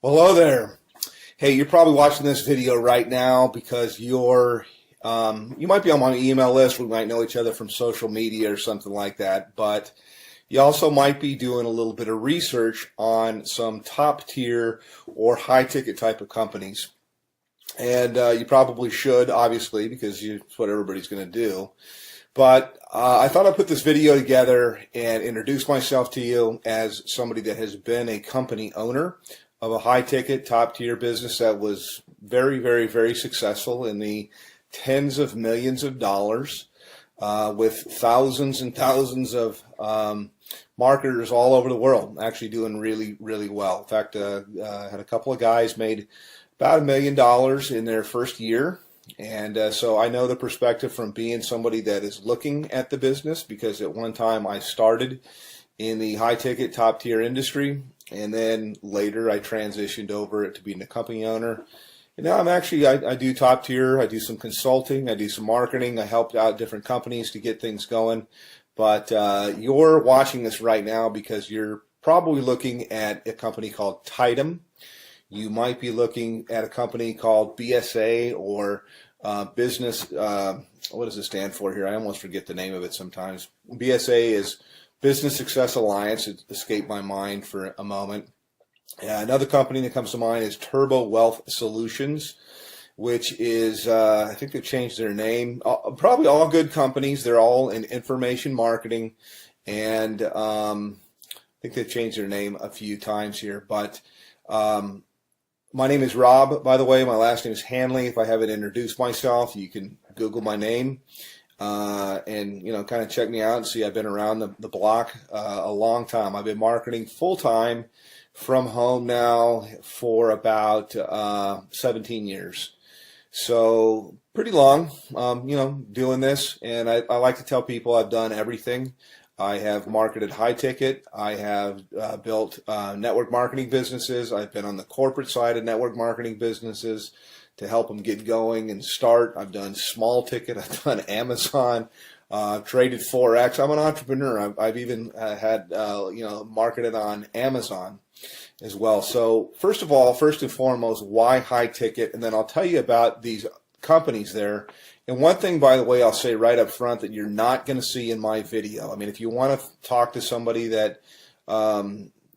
Well, hello there. Hey, you're probably watching this video right now because you might be on my email list. We might know each other from social media or something like that. But you also might be doing a little bit of research on some top tier or high ticket type of companies. And you probably should, obviously, because it's what everybody's going to do. But I thought I'd put this video together and introduce myself to you as somebody that has been a company owner of a high-ticket, top-tier business that was very, very, very successful in the tens of millions of dollars with thousands and thousands of marketers all over the world, actually doing really, really well. In fact, I had a couple of guys made about $1 million in their first year. And so I know the perspective from being somebody that is looking at the business, because at one time I started in the high-ticket, top-tier industry, and then later I transitioned over to being a company owner. And now I do top tier, I do some consulting, I do some marketing, I helped out different companies to get things going. But you're watching this right now because you're probably looking at a company called Tidem. You might be looking at a company called BSA or business, what does it stand for here? I almost forget the name of it sometimes. BSA is Business Success Alliance. It escaped my mind for a moment. Another company that comes to mind is Turbo Wealth Solutions, which is, I think they've changed their name. Probably all good companies. They're all in information marketing. And I think they've changed their name a few times here. But my name is Rob, by the way. My last name is Hanley. If I haven't introduced myself, you can Google my name. And kind of check me out and see I've been around the block a long time. I've been marketing full-time from home now for about 17 years. So pretty long, doing this. And I like to tell people I've done everything. I have marketed high ticket. I have built network marketing businesses. I've been on the corporate side of network marketing businesses to help them get going and start. I've done small ticket. I've done Amazon. Traded Forex. I'm an entrepreneur. I've even had marketed on Amazon as well. So first and foremost, why high ticket? And then I'll tell you about these companies there. And one thing, by the way, I'll say right up front that you're not going to see in my video. I mean, if you want to talk to somebody that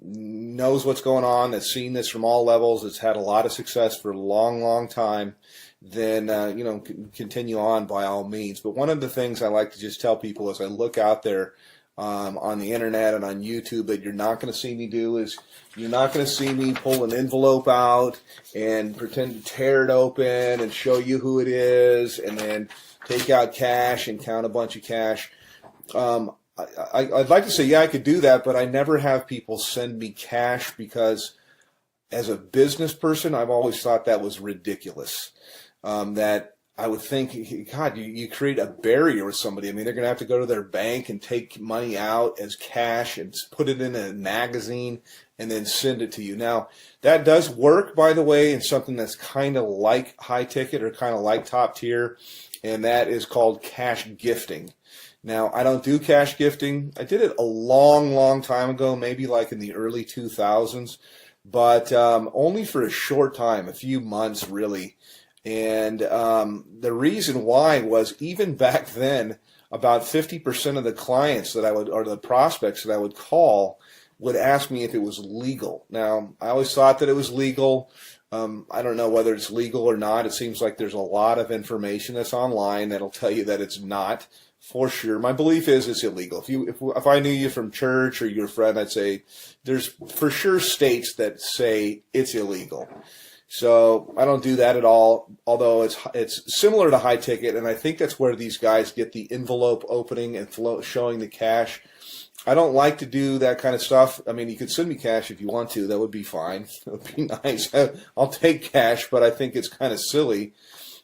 knows what's going on, that's seen this from all levels, that's had a lot of success for a long, long time, then, continue on by all means. But one of the things I like to just tell people as I look out there on the internet and on YouTube that you're not going to see me do is you're not going to see me pull an envelope out and pretend to tear it open and show you who it is and then take out cash and count a bunch of cash. I'd like to say, yeah, I could do that, but I never have people send me cash because as a business person, I've always thought that was ridiculous. That I would think, God, you create a barrier with somebody. I mean, they're going to have to go to their bank and take money out as cash and put it in a magazine and then send it to you. Now, that does work, by the way, in something that's kind of like high ticket or kind of like top tier, and that is called cash gifting. Now, I don't do cash gifting. I did it a long, long time ago, maybe like in the early 2000s, but only for a short time, a few months really. And the reason why was even back then, about 50% of the clients that I would, or the prospects that I would call, would ask me if it was legal. Now, I always thought that it was legal. I don't know whether it's legal or not. It seems like there's a lot of information that's online that'll tell you that it's not. For sure. My belief is it's illegal. If I knew you from church or you're a friend, I'd say there's for sure states that say it's illegal. So I don't do that at all, although it's similar to high ticket, and I think that's where these guys get the envelope opening and showing the cash. I don't like to do that kind of stuff. I mean, you could send me cash if you want to. That would be fine. That would be nice. I'll take cash, but I think it's kind of silly.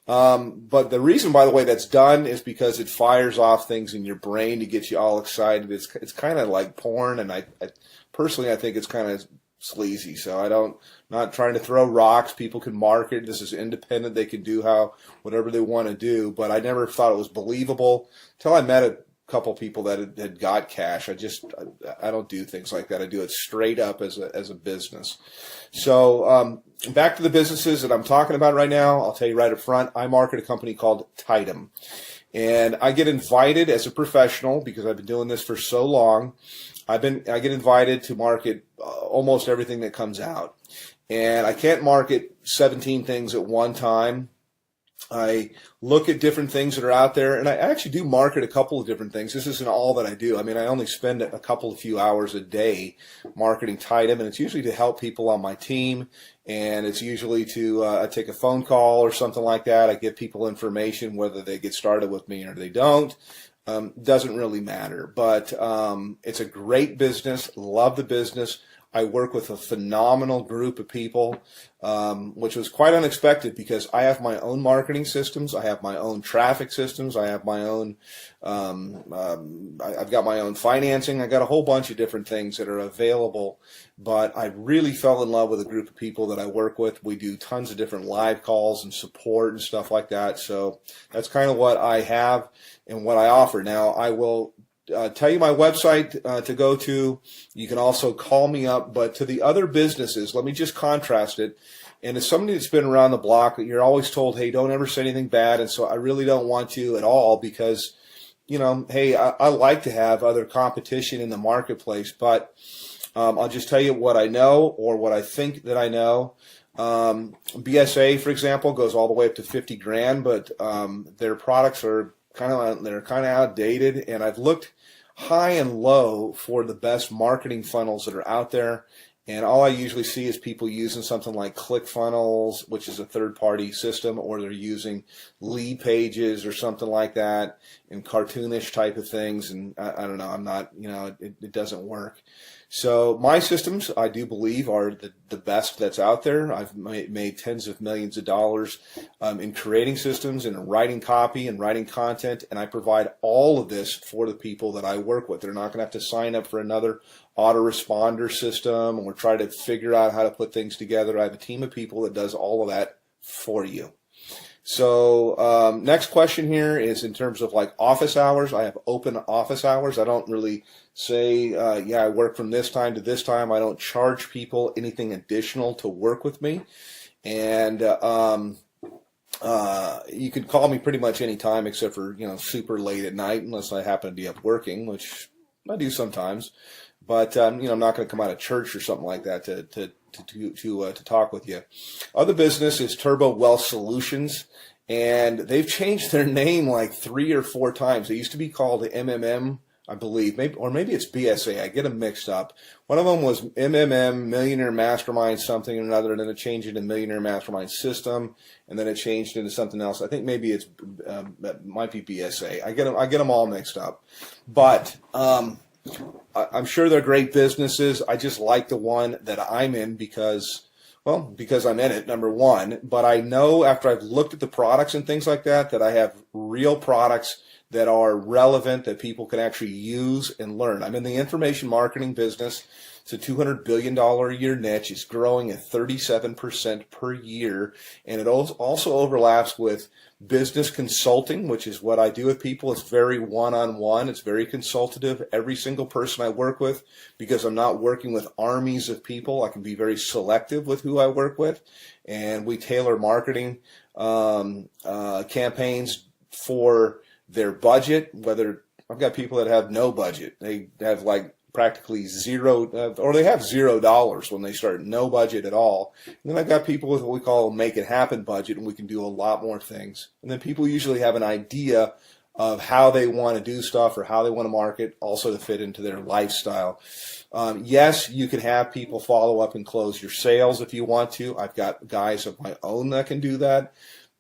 But the reason, by the way, that's done is because it fires off things in your brain to get you all excited. It's kind of like porn, and I personally think it's kind of sleazy. So not trying to throw rocks. People can market. This is independent. They can do whatever they want to do. But I never thought it was believable until I met a couple people that had got cash. I don't do things like that. I do it straight up as a business. So back to the businesses that I'm talking about right now. I'll tell you right up front, I market a company called Tidem. And I get invited as a professional, because I've been doing this for so long. I get invited to market almost everything that comes out. And I can't market 17 things at one time. I look at different things that are out there, and I actually do market a couple of different things. This isn't all that I do. I mean, I only spend a few hours a day marketing Tidem, and it's usually to help people on my team, and it's usually to I take a phone call or something like that. I give people information, whether they get started with me or they don't. Doesn't really matter, but it's a great business. Love the business. I work with a phenomenal group of people, which was quite unexpected, because I have my own marketing systems. I have my own traffic systems. I have my own, I've got my own financing. I got a whole bunch of different things that are available, but I really fell in love with a group of people that I work with. We do tons of different live calls and support and stuff like that. So that's kind of what I have and what I offer. Now, I will tell you my website to go to. You can also call me up. But to the other businesses, let me just contrast it. And as somebody that's been around the block, you're always told, hey, don't ever say anything bad. And so I really don't want to at all, because, hey, I like to have other competition in the marketplace. But I'll just tell you what I know, or what I think that I know. BSA, for example, goes all the way up to 50 grand, but their products are kind of outdated, and I've looked high and low for the best marketing funnels that are out there, and all I usually see is people using something like ClickFunnels, which is a third-party system, or they're using lead pages or something like that, and cartoonish type of things, and I don't know, I'm not, it doesn't work. So my systems, I do believe, are the best that's out there. I've made tens of millions of dollars in creating systems and in writing copy and writing content, and I provide all of this for the people that I work with. They're not going to have to sign up for another autoresponder system or try to figure out how to put things together. I have a team of people that does all of that for you. So next question here is in terms of like office hours. I have open office hours. I don't really say, I work from this time to this time. I don't charge people anything additional to work with me. And you can call me pretty much any time except for, super late at night, unless I happen to be up working, which I do sometimes. But, I'm not going to come out of church or something like that to talk with you. Other business is Turbo Wealth Solutions, and they've changed their name like 3 or 4 times. They used to be called MMM, I believe, maybe it's BSA. I get them mixed up. One of them was MMM, Millionaire Mastermind something or another, and then it changed into Millionaire Mastermind System, and then it changed into something else. I think maybe it might be BSA. I get them all mixed up, but I'm sure they're great businesses. I just like the one that I'm in because I'm in it, number one. But I know after I've looked at the products and things like that, that I have real products that are relevant, that people can actually use and learn. I'm in the information marketing business. It's a $200 billion a year niche. It's growing at 37% per year. And it also overlaps with business consulting, which is what I do with people. It's very one-on-one. It's very consultative. Every single person I work with, because I'm not working with armies of people, I can be very selective with who I work with. And we tailor marketing campaigns for their budget. Whether I've got people that have no budget. They have like practically zero, or they have $0 when they start, no budget at all. And then I've got people with what we call a make it happen budget, and we can do a lot more things. And then people usually have an idea of how they want to do stuff or how they want to market, also to fit into their lifestyle. Yes, you can have people follow up and close your sales if you want to. I've got guys of my own that can do that.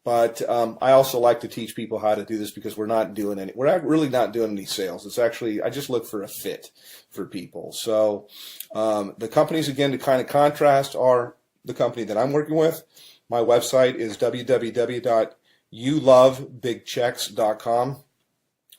But I also like to teach people how to do this, because we're not really not doing any sales. It's actually, I just look for a fit for people. So the companies, again, to kind of contrast, are the company that I'm working with. My website is www.youlovebigchecks.com.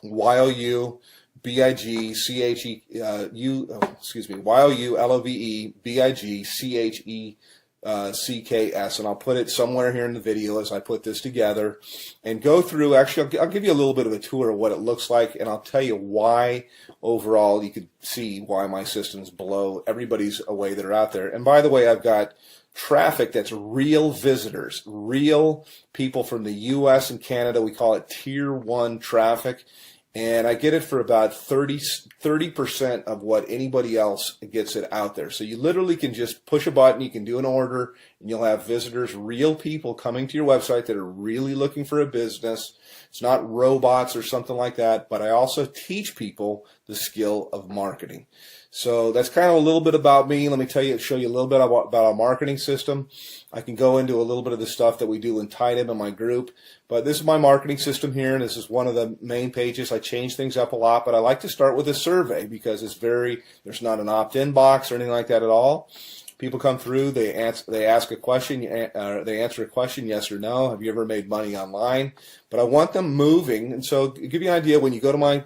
YOULOVEBIGCHECKS.com. CKS, and I'll put it somewhere here in the video as I put this together and go through. Actually, I'll give you a little bit of a tour of what it looks like, and I'll tell you why overall. You could see why my systems blow everybody's away that are out there. And by the way, I've got traffic that's real visitors, real people from the US and Canada. We call it tier 1 traffic. And I get it for about 30% of what anybody else gets it out there. So you literally can just push a button, you can do an order, and you'll have visitors, real people coming to your website that are really looking for a business. It's not robots or something like that, but I also teach people the skill of marketing. So that's kind of a little bit about me. Let me show you a little bit about our marketing system. I can go into a little bit of the stuff that we do in Tidem in my group, but this is my marketing system here, and this is one of the main pages. I change things up a lot, but I like to start with a survey because there's not an opt-in box or anything like that at all. People come through, they ask a question, they answer a question, yes or no. Have you ever made money online? But I want them moving, and so to give you an idea, when you go to my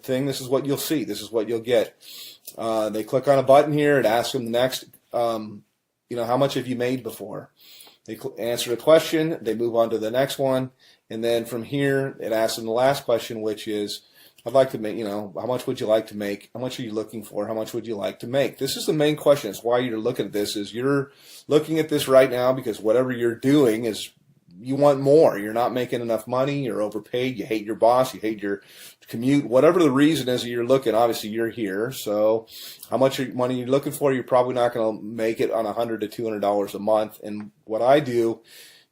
thing, this is what you'll see. This is what you'll get. They click on a button here. It asks them the next, how much have you made before? They answer the question. They move on to the next one. And then from here, it asks them the last question, which is, I'd like to make, how much would you like to make? How much are you looking for? How much would you like to make? This is the main question. It's why you're looking at this, is you're looking at this right now because whatever you're doing is you want more. You're not making enough money. You're overpaid. You hate your boss. You hate your commute. Whatever the reason is that you're looking, obviously you're here. So how much money you're looking for, you're probably not going to make it on $100 to $200 a month. And what I do,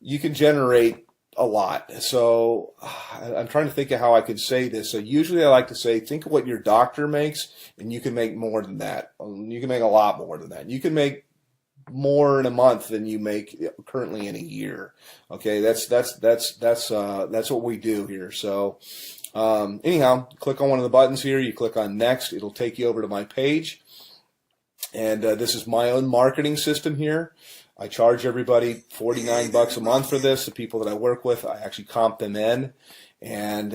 you can generate a lot. So I'm trying to think of how I could say this. So usually I like to say, think of what your doctor makes, and you can make more than that. You can make a lot more than that. You can make more in a month than you make currently in a year. Okay, that's what we do here. So anyhow, click on one of the buttons here. You click on next. It'll take you over to my page. And this is my own marketing system here. I charge everybody $49 a month for this. The people that I work with, I actually comp them in. And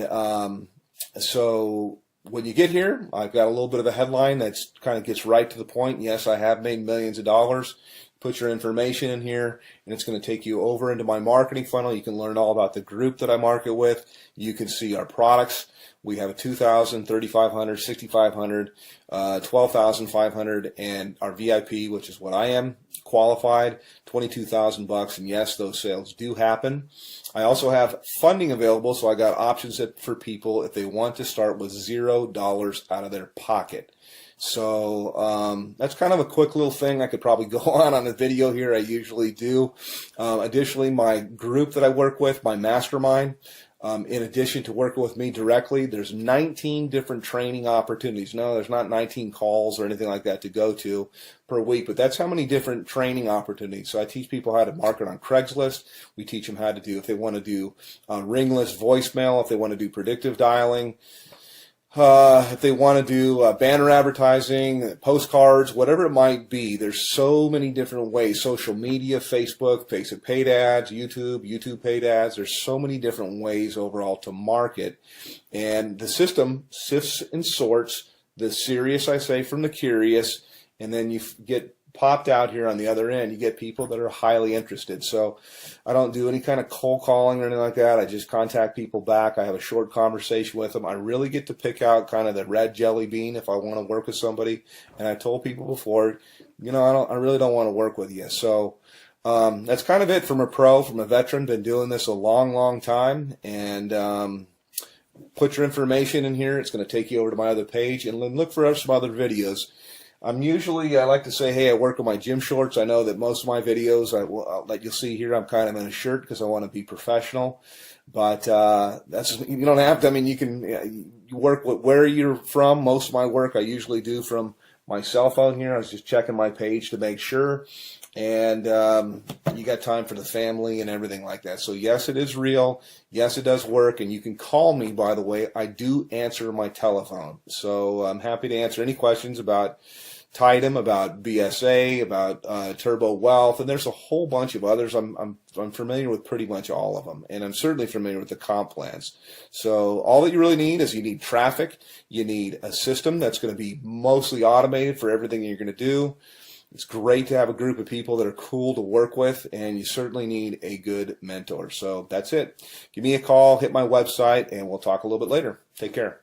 so when you get here, I've got a little bit of a headline that kind of gets right to the point. Yes, I have made millions of dollars. Put your information in here, and it's going to take you over into my marketing funnel. You can learn all about the group that I market with. You can see our products. We have a $2,000, $3,500, $6,500, $12,500, and our VIP, which is what I am, qualified, $22,000. And yes, those sales do happen. I also have funding available, so I got options for people if they want to start with $0 out of their pocket. So that's kind of a quick little thing. I could probably go on a video here. I usually do. Additionally, my group that I work with, my mastermind, in addition to working with me directly, there's 19 different training opportunities. No, there's not 19 calls or anything like that to go to per week, but that's how many different training opportunities. So I teach people how to market on Craigslist. We teach them how to do, if they want to do ringless voicemail, if they want to do predictive dialing, if they want to do banner advertising, postcards, whatever it might be. There's so many different ways. Social media, Facebook paid ads, YouTube paid ads. There's so many different ways overall to market. And the system sifts and sorts the serious, I say, from the curious, and then you get popped out here on the other end. You get people that are highly interested. So I don't do any kind of cold calling or anything like that. I just contact people back. I have a short conversation with them. I really get to pick out kind of the red jelly bean if I want to work with somebody. And I told people before, I really don't want to work with you. So that's kind of it from a veteran. Been doing this a long, long time. And put your information in here. It's going to take you over to my other page, and then look for some other videos. I like to say, hey, I work in my gym shorts. I know that most of my videos, that you'll see here, I'm kind of in a shirt because I want to be professional. But you don't have to. I mean, you work with where you're from. Most of my work I usually do from my cell phone here. I was just checking my page to make sure. And you got time for the family and everything like that. So yes, it is real. Yes, it does work. And you can call me, by the way. I do answer my telephone. So I'm happy to answer any questions about Tidem, about BSA, about Turbo Wealth, and there's a whole bunch of others. I'm familiar with pretty much all of them, and I'm certainly familiar with the comp plans. So all that you really need is you need traffic. You need a system that's going to be mostly automated for everything you're going to do. It's great to have a group of people that are cool to work with, and you certainly need a good mentor. So that's it. Give me a call, hit my website, and we'll talk a little bit later. Take care.